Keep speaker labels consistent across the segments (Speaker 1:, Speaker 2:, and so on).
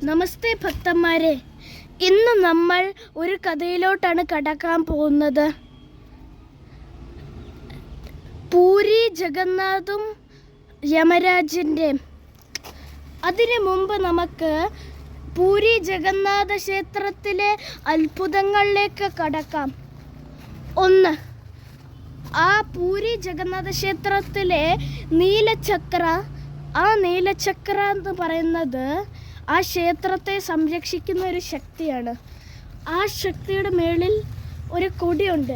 Speaker 1: നമസ്തേ ഭക്തന്മാരെ, ഇന്ന് നമ്മൾ ഒരു കഥയിലോട്ടാണ് കടക്കാൻ പോകുന്നത്. പൂരി ജഗന്നാഥും യമരാജൻ്റെ. അതിനു മുമ്പ് നമുക്ക് പൂരി ജഗന്നാഥ ക്ഷേത്രത്തിലെ അത്ഭുതങ്ങളിലേക്ക് കടക്കാം. ഒന്ന്, ആ പൂരി ജഗന്നാഥ ക്ഷേത്രത്തിലെ നീലചക്ര എന്ന് പറയുന്നത് ആ ക്ഷേത്രത്തെ സംരക്ഷിക്കുന്ന ഒരു ശക്തിയാണ്. ആ ശക്തിയുടെ മേളിൽ ഒരു കൊടിയുണ്ട്.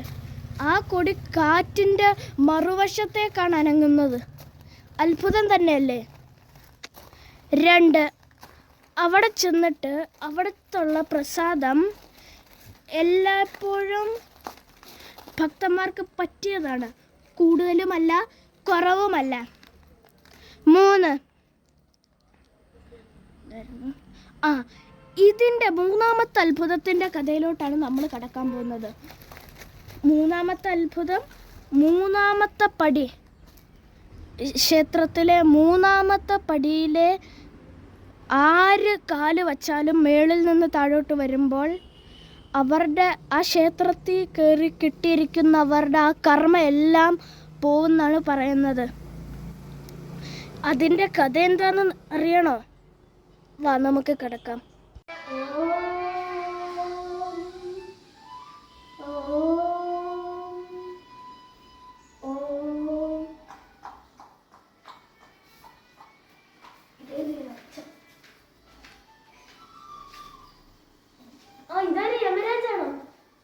Speaker 1: ആ കൊടി കാറ്റിൻ്റെ മറുവശത്തേക്കാണ് അനങ്ങുന്നത്. അത്ഭുതം തന്നെയല്ലേ? രണ്ട്, അവിടെ ചെന്നിട്ട് അവിടുത്തുള്ള പ്രസാദം എല്ലായ്പ്പോഴും ഭക്തന്മാർക്ക് പറ്റിയതാണ്, കൂടുതലുമല്ല കുറവുമല്ല. മൂന്ന്, ഇതിൻ്റെ മൂന്നാമത്തെ അത്ഭുതത്തിൻ്റെ കഥയിലോട്ടാണ് നമ്മൾ കടക്കാൻ പോകുന്നത്. മൂന്നാമത്തെ അത്ഭുതം, മൂന്നാമത്തെ പടി. ക്ഷേത്രത്തിലെ മൂന്നാമത്തെ പടിയിലെ ആര് കാല് വച്ചാലും മേളിൽ നിന്ന് താഴോട്ട് വരുമ്പോൾ അവരുടെ ആ ക്ഷേത്രത്തിൽ കയറി കിട്ടിയിരിക്കുന്നവരുടെ ആ കർമ്മ എല്ലാം പോകുന്നാണ് പറയുന്നത്. അതിൻ്റെ കഥ എന്താണെന്ന് അറിയണോ? വാ, നമുക്ക് കിടക്കാം. ഇതാണ് യമരാജാണോ?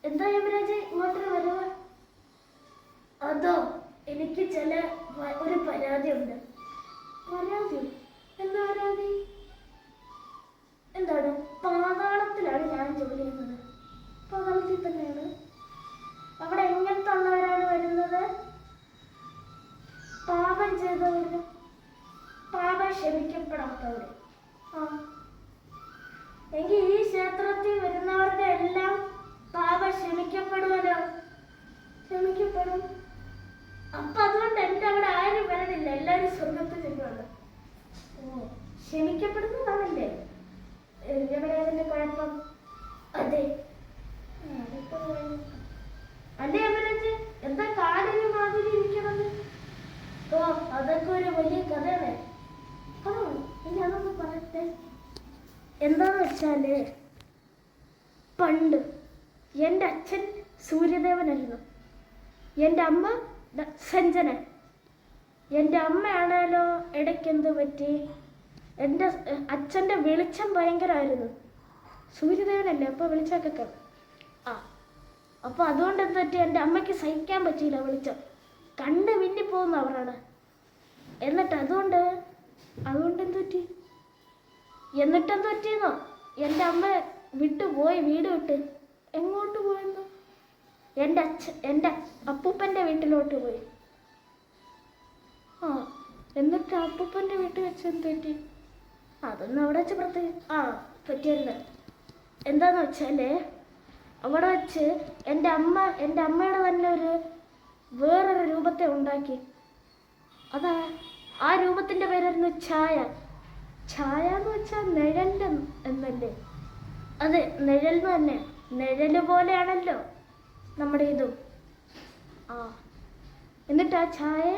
Speaker 1: എന്താ യമരാജ ഇങ്ങോട്ട് വരവ്? അതോ, എനിക്ക് ഒരു പരാതി ഉണ്ട്. പരാതി? എന്താ പരാതി? എന്താണ്? പാതാളത്തിലാണ് ഞാൻ ജോലി ചെയ്യുന്നത്. പാതാളത്തിൽ തന്നെയാണ്. അവിടെ എങ്ങനത്തെ ഉള്ളവരാണ് വരുന്നത്? പാപം ചെയ്തവര്, പാപം ക്ഷമിക്കപ്പെടാത്തവര്. എങ്കിൽ ഈ ക്ഷേത്രത്തിൽ വരുന്നവരുടെ എല്ലാം പാപം ക്ഷമിക്കപ്പെടുമല്ലോ? ക്ഷമിക്കപ്പെടും. അപ്പൊ അതുകൊണ്ട് എന്റെ അവിടെ ആരും വരണില്ല, എല്ലാവരും സ്വർഗത്തിൽ ചെല്ലുമല്ലോ. ക്ഷമിക്കപ്പെടുന്നതാണല്ലേ യമരാജന്റെ കുഴപ്പം? അതെ. അല്ലേ യമരാജ്, എന്താ കാടിന് മാതിരി ഇരിക്കണത്? അതൊക്കെ ഒരു വലിയ കഥയാണ്. ഇനി അതൊന്ന് പറയട്ടെ. എന്താന്ന് വെച്ചാല്, പണ്ട് എൻ്റെ അച്ഛൻ സൂര്യദേവനായിരുന്നു, എൻ്റെ അമ്മ സഞ്ജന. എൻ്റെ അമ്മയാണല്ലോ ഇടയ്ക്ക് എന്ത് പറ്റി, എൻ്റെ അച്ഛൻ്റെ വെളിച്ചം ഭയങ്കരമായിരുന്നു. സൂര്യദേവനല്ലേ, അപ്പോൾ വെളിച്ചമൊക്കെ കാണും. അപ്പോൾ അതുകൊണ്ട് എന്ത് പറ്റി, എൻ്റെ അമ്മയ്ക്ക് സഹിക്കാൻ പറ്റിയില്ല വെളിച്ചം. കണ്ണ് മിന്നിപ്പോകുന്ന അവരാണ്. എന്നിട്ട് അതുകൊണ്ട് എന്ത് പറ്റി? എന്നിട്ടെന്ത് പറ്റിയെന്നോ, എൻ്റെ അമ്മ വിട്ടുപോയി, വീട് വിട്ട്. എങ്ങോട്ട് പോയെന്നോ? എൻ്റെ അപ്പൂപ്പൻ്റെ വീട്ടിലോട്ട് പോയി. എന്നിട്ട് അപ്പൂപ്പൻ്റെ വീട്ടിൽ വെച്ച് എന്ത് പറ്റി? അതൊന്നും അവിടെ വെച്ച് പറ്റിയല്ല. എന്താന്ന് വെച്ചാല്, അവിടെ വെച്ച് എൻ്റെ അമ്മയുടെ തന്നെ വേറൊരു രൂപത്തെ ഉണ്ടാക്കി. ആ രൂപത്തിൻ്റെ പേരായിരുന്നു ഛായ. ഛായ എന്ന് വെച്ചാൽ നിഴല് എന്നല്ലേ? അതെ, നിഴൽ തന്നെ. നിഴല് പോലെയാണല്ലോ നമ്മുടെ ഇതും. എന്നിട്ട് ആ ഛായ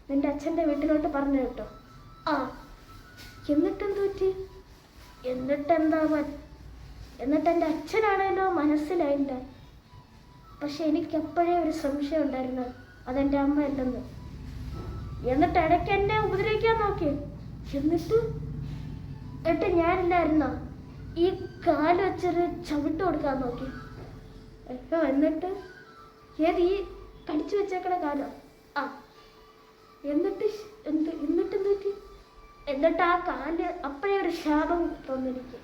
Speaker 1: നിന്റെ അച്ഛൻ്റെ വീട്ടിലോട്ട് പറഞ്ഞു കേട്ടോ. എന്നിട്ടെന്ത് പറ്റി? എന്നിട്ട് എൻ്റെ അച്ഛനാണല്ലോ മനസ്സിലായില്ല. പക്ഷെ എനിക്കെപ്പോഴേ ഒരു സംശയം ഉണ്ടായിരുന്നു, അതെൻ്റെ അമ്മ അല്ലെന്ന്. എന്നിട്ട് ഇടയ്ക്ക് എന്നെ ഉപദ്രവിക്കാൻ നോക്കി. എന്നിട്ട് ഞാനില്ലായിരുന്നോ ഈ കാല് വെച്ചൊരു ചവിട്ട് കൊടുക്കാൻ നോക്കി. എന്നിട്ട് ഈ കടിച്ചു വെച്ചേക്കണ കാലോ? എന്നിട്ട് എന്ത് പറ്റി? എന്നിട്ട് ആ കാല് അപ്പോഴേ ഒരു ശാപം തോന്നിരിക്കും.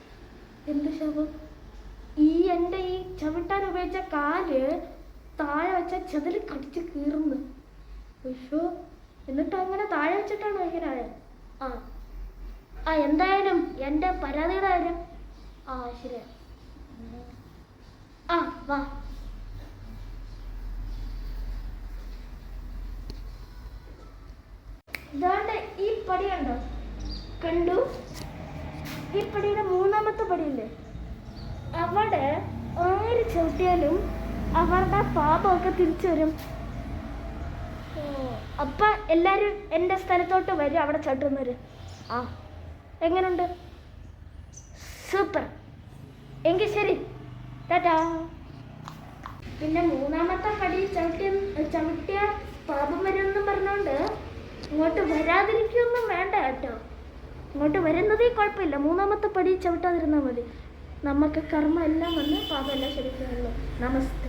Speaker 1: എന്ത് ശാപം? എൻ്റെ ഈ ചവിട്ടാൻ ഉപയോഗിച്ച കാല് താഴെ വെച്ച ചെതിൽ കടിച്ച് കീറുന്നു. എന്നിട്ട് അങ്ങനെ താഴെ വെച്ചിട്ടാണ് ഇങ്ങനെ ആയത്. എന്തായാലും എൻ്റെ പരാതിയുടെ കാര്യം ശരിയാ. വാ. ഇതാണ്ട് ഈ പടി കണ്ടോ? കണ്ടു. ഈ പടിയുടെ മൂന്നാമത്തെ അവിടെ ആര് ചവിട്ടിയാലും അവരുടെ പാപമൊക്കെ തിരിച്ചു വരും. അപ്പൊ എല്ലാരും എൻ്റെ സ്ഥലത്തോട്ട് വരും, അവിടെ ചവിട്ടുന്നവര്. ആ എങ്ങനുണ്ട്? സൂപ്പർ. എങ്കിൽ ശരി, ടാറ്റാ. പിന്നെ മൂന്നാമത്തെ പടി ചവിട്ടിയ പാപം വരുമെന്നും പറഞ്ഞോണ്ട് ഇങ്ങോട്ട് വരാതിരിക്കൊന്നും വേണ്ട കേട്ടോ. ഇങ്ങോട്ട് വരുന്നതേ കുഴപ്പമില്ല, മൂന്നാമത്തെ പടി ചവിട്ടാതിരുന്നാൽ മതി. നമുക്ക് കർമ്മ എല്ലാം വന്ന് പാപം എല്ലാം ശരിക്കുള്ളൂ. നമസ്തേ.